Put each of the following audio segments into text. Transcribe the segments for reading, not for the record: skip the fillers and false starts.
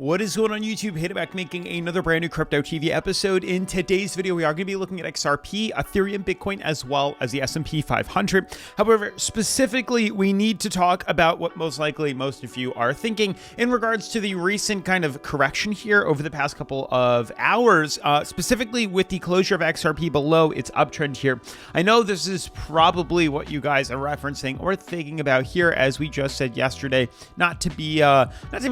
What is going on YouTube? Hit it back making another brand new Crypto TV episode. In today's video, we are going to be looking at XRP, Ethereum, Bitcoin, as well as the S&P 500. However, specifically, we need to talk about what most likely most of you are thinking in regards to the recent kind of correction here over the past couple of hours, specifically with the closure of XRP below its uptrend here. I know this is probably what you guys are referencing or thinking about here, as we just said yesterday, not to be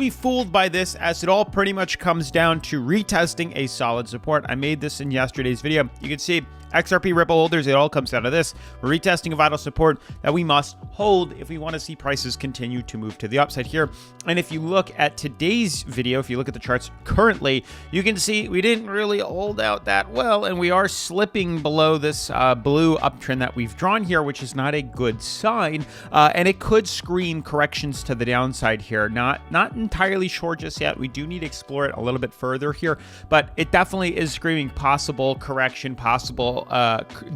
fooled by this, as it all pretty much comes down to retesting a solid support. I made this in yesterday's video. You can see XRP Ripple holders, it all comes down to this. We're retesting a vital support that we must hold if we want to see prices continue to move to the upside here. And if you look at today's video, if you look at the charts currently, you can see we didn't really hold out that well, and we are slipping below this blue uptrend that we've drawn here, which is not a good sign. And it could scream corrections to the downside here. Not entirely sure just yet. We do need to explore it a little bit further here, but it definitely is screaming possible correction, possible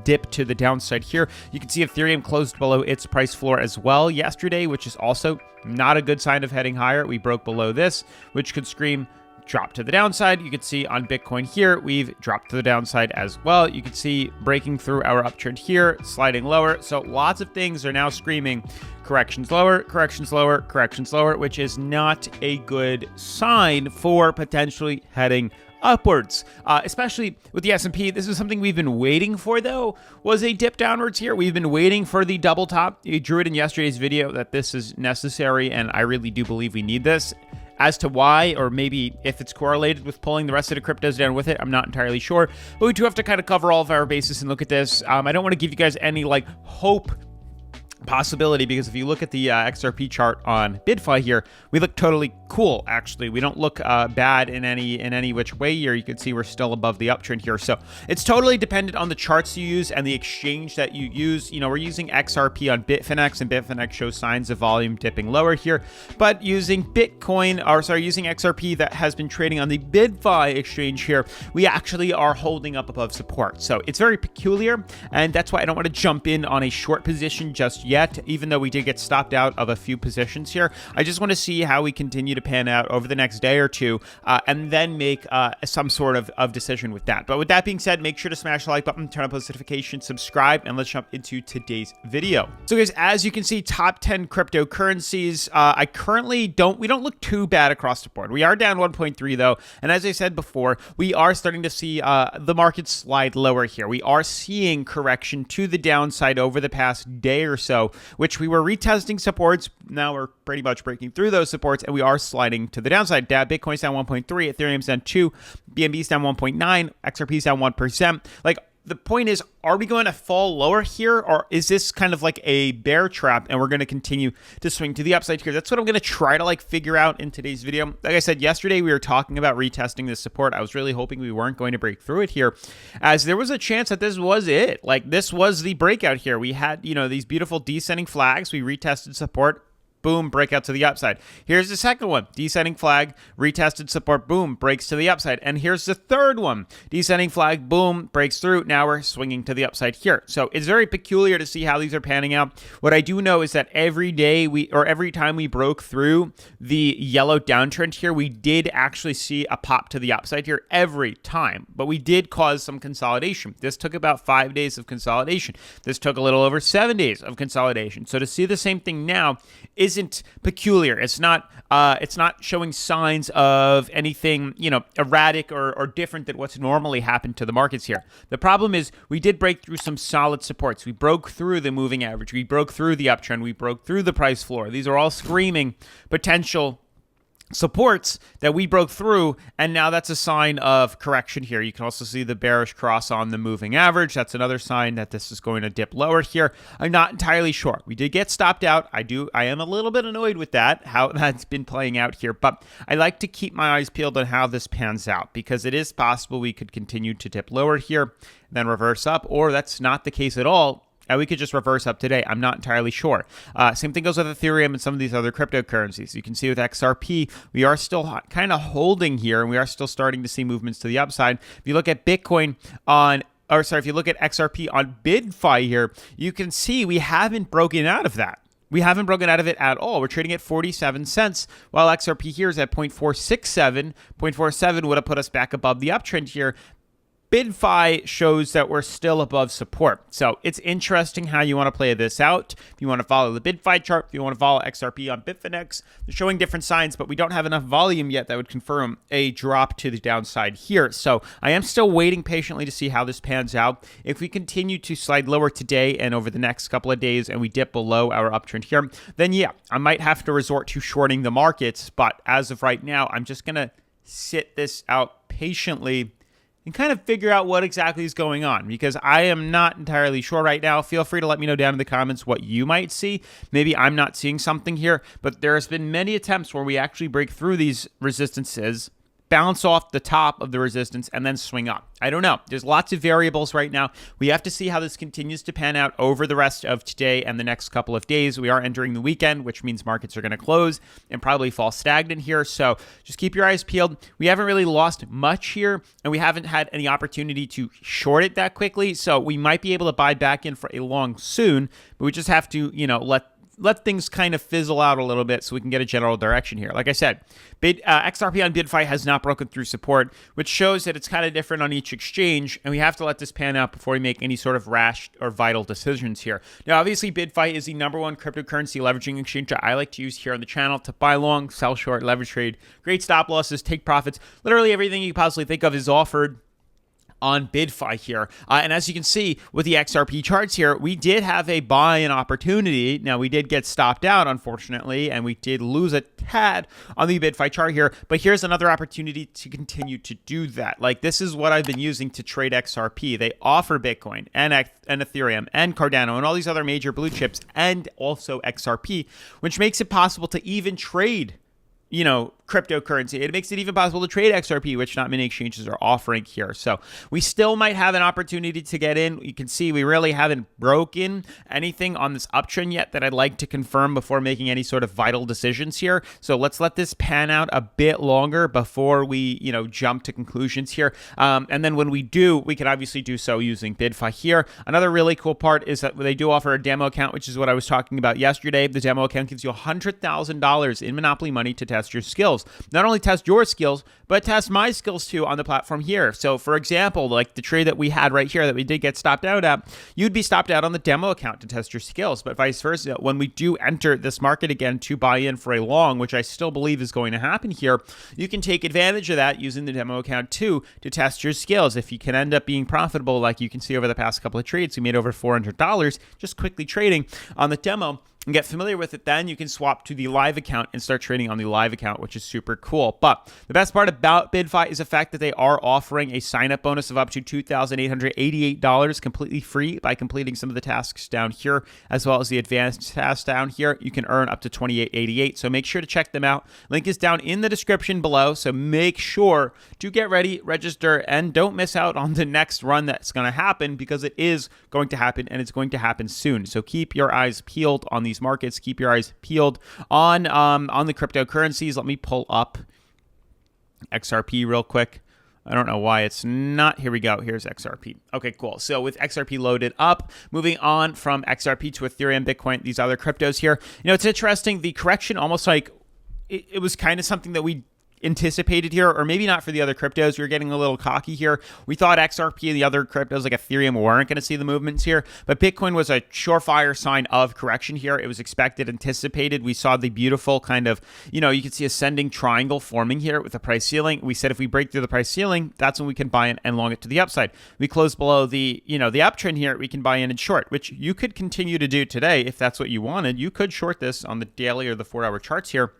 dip to the downside here. You can see Ethereum closed below its price floor as well yesterday, which is also not a good sign of heading higher. We broke below this, which could scream drop to the downside. You can see on Bitcoin here, we've dropped to the downside as well. You can see breaking through our uptrend here, sliding lower. So lots of things are now screaming corrections lower, corrections lower, corrections lower, which is not a good sign for potentially heading upwards, especially with the S&P. This is something we've been waiting for, though, was a dip downwards here. We've been waiting for the double top. You drew it in yesterday's video that this is necessary, and I really do believe we need this. As to why, or maybe if it's correlated with pulling the rest of the cryptos down with it, I'm not entirely sure. But we do have to kind of cover all of our bases and look at this. I don't want to give you guys any hope possibility, because if you look at the XRP chart on BidFi here, we look totally cool. Actually, we don't look bad in any which way here. You can see we're still above the uptrend here. So it's totally dependent on the charts you use and the exchange that you use. You know, we're using XRP on Bitfinex, and Bitfinex shows signs of volume dipping lower here. But using using XRP that has been trading on the BidFi exchange here, we actually are holding up above support. So it's very peculiar, and that's why I don't want to jump in on a short position just yet, even though we did get stopped out of a few positions here. I just want to see how we continue to pan out over the next day or two, and then make some sort of decision with that. But with that being said, make sure to smash the like button, turn on post notifications, subscribe, and let's jump into today's video. So guys, as you can see, top 10 cryptocurrencies, we don't look too bad across the board. We are down 1.3 though, and as I said before, we are starting to see the market slide lower here. We are seeing correction to the downside over the past day or so, which we were retesting supports. Now we're pretty much breaking through those supports, and we are sliding to the downside. Bitcoin's down 1.3, Ethereum's down 2, BNB's down 1.9, XRP's down 1%. The point is, are we going to fall lower here, or is this kind of like a bear trap and we're going to continue to swing to the upside here? That's what I'm going to try to figure out in today's video. Like I said, yesterday we were talking about retesting this support. I was really hoping we weren't going to break through it here, as there was a chance that this was it. This was the breakout here. We had, these beautiful descending flags. We retested support. Boom, breakout to the upside. Here's the second one, descending flag, retested support, boom, breaks to the upside. And here's the third one, descending flag, boom, breaks through. Now we're swinging to the upside here. So it's very peculiar to see how these are panning out. What I do know is that every time we broke through the yellow downtrend here, we did actually see a pop to the upside here every time. But we did cause some consolidation. This took about 5 days of consolidation. This took a little over 7 days of consolidation. So to see the same thing now isn't peculiar. It's not showing signs of anything, erratic or different than what's normally happened to the markets here. The problem is we did break through some solid supports. We broke through the moving average. We broke through the uptrend. We broke through the price floor. These are all screaming potential supports that we broke through, and now that's a sign of correction here. You can also see the bearish cross on the moving average. That's another sign that this is going to dip lower here. I'm not entirely sure. We did get stopped out. I am a little bit annoyed with that, how that's been playing out here, but I like to keep my eyes peeled on how this pans out, because it is possible we could continue to dip lower here, then reverse up, or that's not the case at all. We could just reverse up today. I'm not entirely sure. Same thing goes with Ethereum and some of these other cryptocurrencies. You can see with XRP, we are still kind of holding here, and we are still starting to see movements to the upside. If you look at Bitcoin if you look at XRP on BidFi here, you can see we haven't broken out of that. we haven't broken out of it at all. We're trading at 47 cents, while XRP here is at 0.467. 0.47 would have put us back above the uptrend here. BidFi shows that we're still above support. So it's interesting how you want to play this out. If you want to follow the BidFi chart, if you want to follow XRP on Bitfinex, they're showing different signs, but we don't have enough volume yet that would confirm a drop to the downside here. So I am still waiting patiently to see how this pans out. If we continue to slide lower today and over the next couple of days and we dip below our uptrend here, then yeah, I might have to resort to shorting the markets. But as of right now, I'm just going to sit this out patiently and kind of figure out what exactly is going on, because I am not entirely sure right now. Feel free to let me know down in the comments what you might see. Maybe I'm not seeing something here, but there has been many attempts where we actually break through these resistances, bounce off the top of the resistance, and then swing up. I don't know. There's lots of variables right now. We have to see how this continues to pan out over the rest of today and the next couple of days. We are entering the weekend, which means markets are going to close and probably fall stagnant here. So just keep your eyes peeled. We haven't really lost much here, and we haven't had any opportunity to short it that quickly. So we might be able to buy back in for a long soon, but we just have to, let things kind of fizzle out a little bit so we can get a general direction here. Like I said, XRP on BidFi has not broken through support, which shows that it's kind of different on each exchange, and we have to let this pan out before we make any sort of rash or vital decisions here. Now, obviously, BidFi is the #1 cryptocurrency leveraging exchange that I like to use here on the channel to buy long, sell short, leverage trade, great stop losses, take profits. Literally everything you can possibly think of is offered on BidFi here. And as you can see with the XRP charts here, we did have a buy-in opportunity. Now, we did get stopped out, unfortunately, and we did lose a tad on the BidFi chart here. But here's another opportunity to continue to do that. Like, this is what I've been using to trade XRP. They offer Bitcoin and Ethereum and Cardano and all these other major blue chips and also XRP, which makes it possible to even trade cryptocurrency. It makes it even possible to trade XRP, which not many exchanges are offering here. So we still might have an opportunity to get in. You can see we really haven't broken anything on this uptrend yet that I'd like to confirm before making any sort of vital decisions here. So let's let this pan out a bit longer before we, jump to conclusions here. And then when we do, we can obviously do so using BidFi here. Another really cool part is that they do offer a demo account, which is what I was talking about yesterday. The demo account gives you $100,000 in Monopoly money to test your skills. Not only test your skills, but test my skills too on the platform here. So for example, like the trade that we had right here that we did get stopped out at, you'd be stopped out on the demo account to test your skills. But vice versa, when we do enter this market again to buy in for a long, which I still believe is going to happen here, you can take advantage of that using the demo account too to test your skills. If you can end up being profitable, like you can see over the past couple of trades, we made over $400 just quickly trading on the demo. And get familiar with it, then you can swap to the live account and start trading on the live account, which is super cool. But the best part about BidFi is the fact that they are offering a sign-up bonus of up to $2,888 completely free by completing some of the tasks down here, as well as the advanced tasks down here. You can earn up to $28.88, so make sure to check them out. Link is down in the description below, so make sure to get ready, register, and don't miss out on the next run that's going to happen, because it is going to happen, and it's going to happen soon. So keep your eyes peeled on these markets. Keep your eyes peeled on the cryptocurrencies. Let me pull up XRP real quick. I don't know why it's not. Here we go. Here's XRP. Okay, cool. So with XRP loaded up, moving on from XRP to Ethereum, Bitcoin, these other cryptos here. It's interesting. The correction almost like it was kind of something that we anticipated here, or maybe not for the other cryptos. We were getting a little cocky here. We thought XRP and the other cryptos like Ethereum weren't going to see the movements here, but Bitcoin was a surefire sign of correction here. It was expected, anticipated. We saw the beautiful kind of, you can see ascending triangle forming here with the price ceiling. We said if we break through the price ceiling, that's when we can buy in and long it to the upside. We close below the, the uptrend here, we can buy in and short, which you could continue to do today if that's what you wanted. You could short this on the daily or the 4-hour charts here,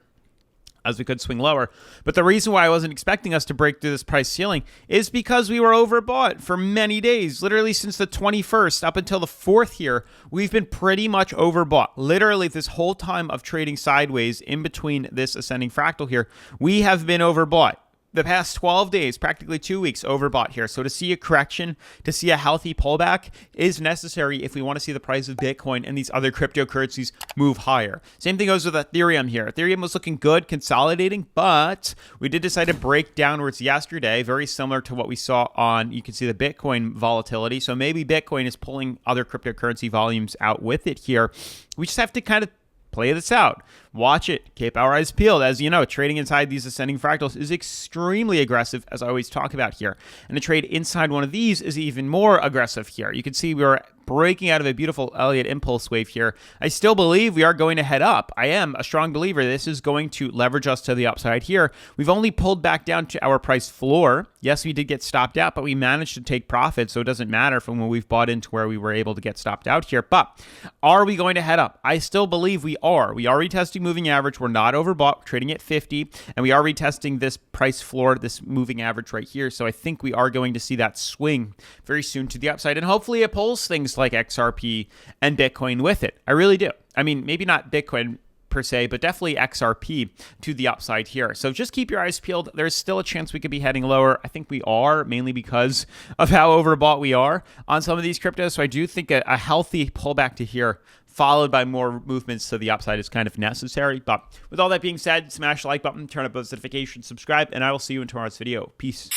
as we could swing lower. But the reason why I wasn't expecting us to break through this price ceiling is because we were overbought for many days. Literally since the 21st up until the 4th here, we've been pretty much overbought. Literally this whole time of trading sideways in between this ascending fractal here, we have been overbought. The past 12 days, practically 2 weeks, overbought here. So to see a correction, to see a healthy pullback is necessary if we want to see the price of Bitcoin and these other cryptocurrencies move higher. Same thing goes with Ethereum here. Ethereum was looking good, consolidating, but we did decide to break downwards yesterday, very similar to what we saw on, you can see the Bitcoin volatility. So maybe Bitcoin is pulling other cryptocurrency volumes out with it here. We just have to kind of play this out. Watch it. Keep our eyes peeled. As you know, trading inside these ascending fractals is extremely aggressive, as I always talk about here. And a trade inside one of these is even more aggressive here. You can see we're breaking out of a beautiful Elliott impulse wave here. I still believe we are going to head up. I am a strong believer this is going to leverage us to the upside here. We've only pulled back down to our price floor. Yes, we did get stopped out, but we managed to take profit, so it doesn't matter from when we've bought into where we were able to get stopped out here. But are we going to head up? I still believe we are. We are retesting moving average. We're not overbought. We're trading at 50, and we are retesting this price floor, this moving average right here. So I think we are going to see that swing very soon to the upside, and hopefully it pulls things like XRP and Bitcoin with it. I really do. I mean, maybe not Bitcoin per se, but definitely XRP to the upside here. So just keep your eyes peeled. There's still a chance we could be heading lower. I think we are, mainly because of how overbought we are on some of these cryptos. So I do think a healthy pullback to here, followed by more movements to the upside, is kind of necessary. But with all that being said, smash the like button, turn on post notifications, subscribe, and I will see you in tomorrow's video. Peace.